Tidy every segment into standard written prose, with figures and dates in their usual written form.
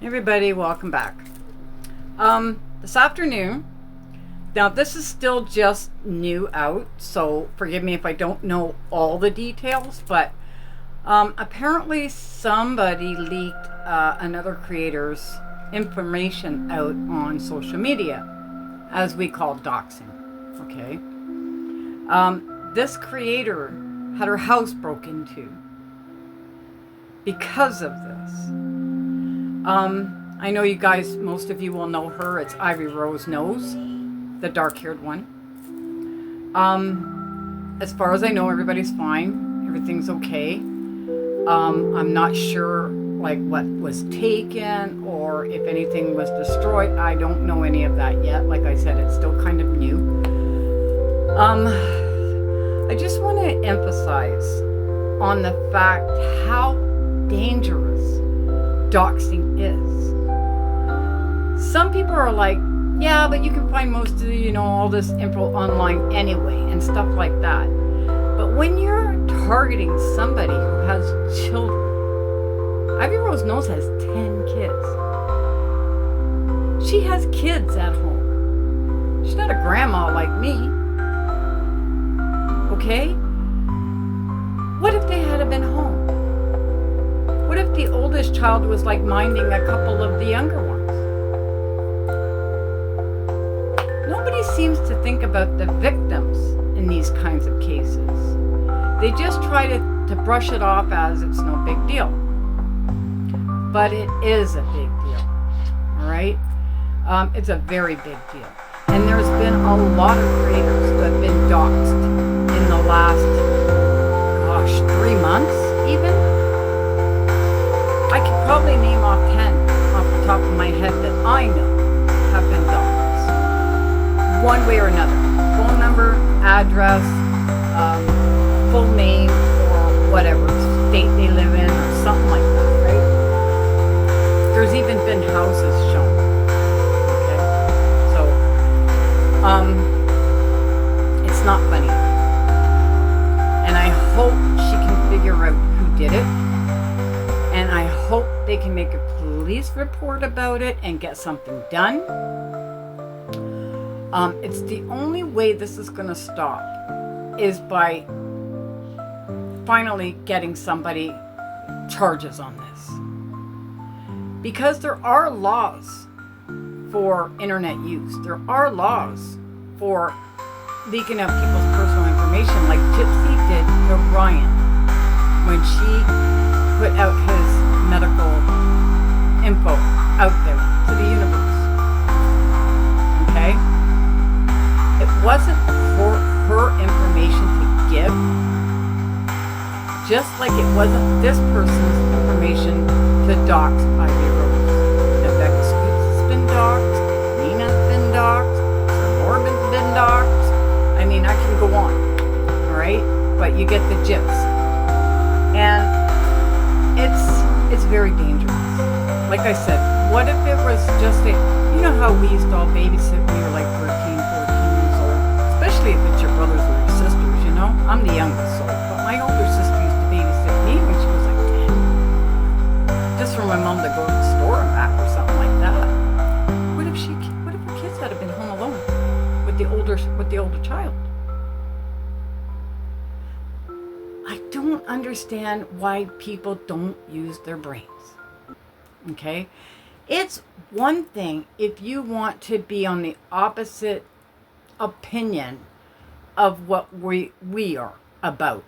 Everybody, welcome back. This afternoon, now this is still just new out, so forgive me if I don't know all the details, but apparently somebody leaked another creator's information out on social media, as we call doxing, okay? This creator had her house broke into because of this. I know you guys, most of you will know her. It's Ivy Rose Knows, the dark-haired one. As far as I know, everybody's fine. Everything's okay. I'm not sure like what was taken or if anything was destroyed. I don't know any of that yet. Like I said, it's still kind of new. I just want to emphasize on the fact how dangerous doxing is. Some people are like, yeah, but you can find most of the, all this info online anyway and stuff like that. But when you're targeting somebody who has children, Ivy Rose Knows has 10 kids. She has kids at home. She's not a grandma like me. Okay? What if they had been home? What if the oldest child was like minding a couple of the younger ones? Nobody seems to think about the victims in these kinds of cases. They just try to brush it off as it's no big deal. But it is a big deal. All right? It's a very big deal. And there's been a lot of creators who have been doxed in the last, 3 months even. I could probably name off 10 off the top of my head that I know have been doxed. One way or another. Phone number, address, full name, or whatever state they live in, or something like that, right? There's even been houses shown. Okay? So, it's not funny. And I hope she can figure out who did it. And I hope they can make a police report about it and get something done. It's the only way this is going to stop is by finally getting somebody charges on this. Because there are laws for internet use. There are laws for leaking out people's personal information like Gypsy did to Ryan when she put out his medical info out there to the universe. Okay? It wasn't for her information to give, just like it wasn't this person's information to dox Ivy Rose. Rebecca Scoops has been doxed, Nina's been doxed, Sir Morgan's been doxed. I mean, I can go on, alright? But you get the gist. And it's very dangerous. Like I said, what if it was just you know how we used to all babysit when we were like 13, 14 years old? Especially if it's your brothers or your sisters, I'm the youngest, but my older sister used to babysit me when she was like 10. Just for my mom to go to the store and back or something like that. What if her kids had been home alone with the older child? I don't understand why people don't use their brains. Okay? It's one thing if you want to be on the opposite opinion of what we are about,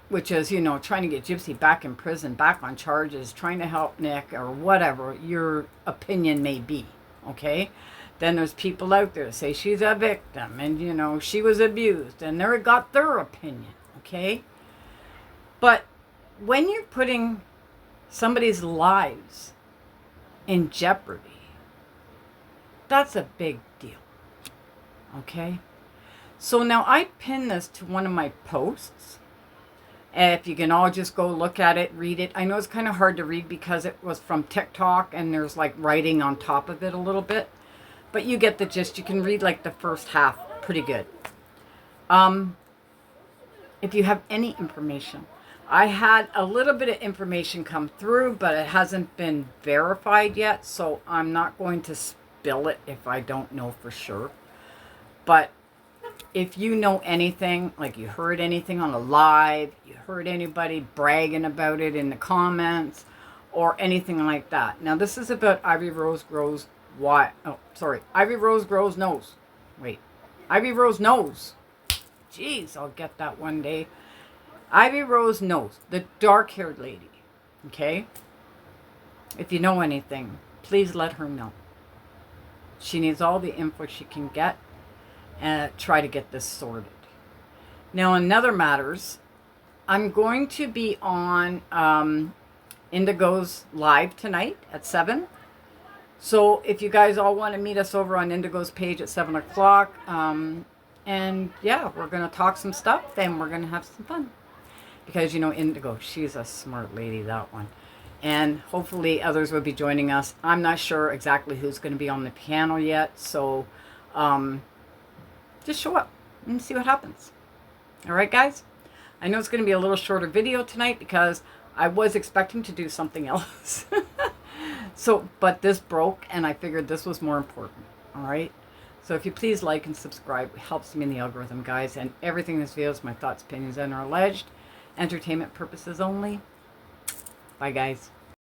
which is, trying to get Gypsy back in prison, back on charges, trying to help Nick, or whatever your opinion may be. Okay? Then there's people out there that say she's a victim and, she was abused, and they got their opinion. Okay? But when you're putting somebody's lives in jeopardy, that's a big deal. Okay? So now I pinned this to one of my posts. If you can all just go look at it, read it. I know it's kind of hard to read because it was from TikTok and there's like writing on top of it a little bit. But you get the gist. You can read like the first half pretty good. If you have any information, I had a little bit of information come through, but it hasn't been verified yet, so I'm not going to spill it if I don't know for sure. But if you know anything, like you heard anything on a live, you heard anybody bragging about it in the comments, or anything like that. Now, this is about Ivy Rose Grows Ivy Rose Grows Nose. Wait. Ivy Rose Nose. Jeez, I'll get that one day. Ivy Rose Nose, the dark-haired lady. Okay? If you know anything, please let her know. She needs all the info she can get and try to get this sorted. Now, in other matters, I'm going to be on Indigo's live tonight at 7. So if you guys all want to meet us over on Indigo's page at 7 o'clock, and yeah, we're going to talk some stuff and we're going to have some fun. Because, you know, Indigo, she's a smart lady, that one. And hopefully others will be joining us. I'm not sure exactly who's going to be on the piano yet. So just show up and see what happens. All right, guys? I know it's going to be a little shorter video tonight because I was expecting to do something else. But this broke and I figured this was more important. All right? So if you please like and subscribe, it helps me in the algorithm, guys. And everything in this video is my thoughts, opinions, and are alleged. Entertainment purposes only. Bye, guys.